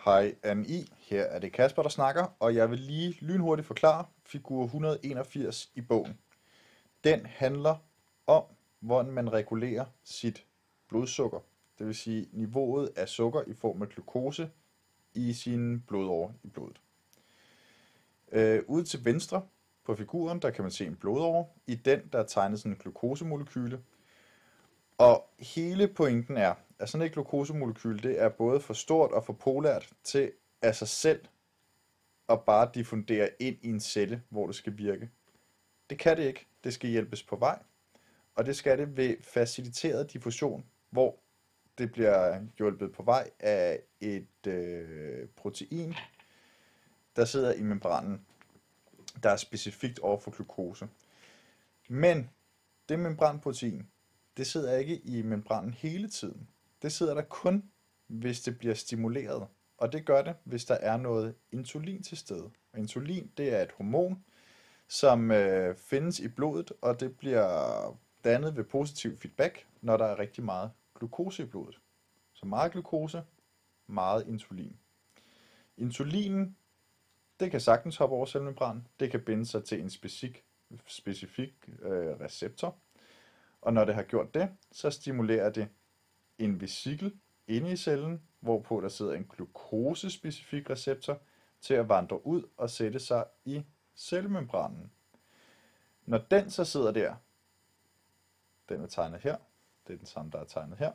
Hej Anne-I, her er det Kasper, der snakker, og jeg vil lige lynhurtigt forklare figur 181 i bogen. Den handler om, hvordan man regulerer sit blodsukker, det vil sige niveauet af sukker i form af glukose i sine blodårer i blodet. Ude til venstre på figuren, der kan man se en blodåre. I den, der er tegnet sådan en glukosemolekyle. Og hele pointen er, at sådan et glukosemolekyle, det er både for stort og for polært til af sig selv at bare diffundere ind i en celle, hvor det skal virke. Det kan det ikke. Det skal hjælpes på vej. Og det skal det ved faciliteret diffusion, hvor det bliver hjulpet på vej af et protein, der sidder i membranen, der er specifikt over for glukose. Men det membranprotein, det sidder ikke i membranen hele tiden. Det sidder der kun, hvis det bliver stimuleret. Og det gør det, hvis der er noget insulin til stede. Og insulin, det er et hormon, som findes i blodet, og det bliver dannet ved positiv feedback, når der er rigtig meget glukose i blodet. Så meget glukose, meget insulin. Insulinen, det kan sagtens hoppe over cellemembranen. Det kan binde sig til en specifik receptor. Og når det har gjort det, så stimulerer det en vesikel inde i cellen, hvorpå der sidder en glukosespecifik receptor til at vandre ud og sætte sig i cellemembranen. Når den så sidder der, den er tegnet her, det er den samme, der er tegnet her,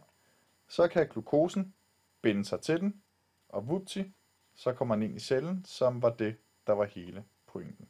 så kan glukosen binde sig til den, og vupti, så kommer den ind i cellen, som var det, der var hele pointen.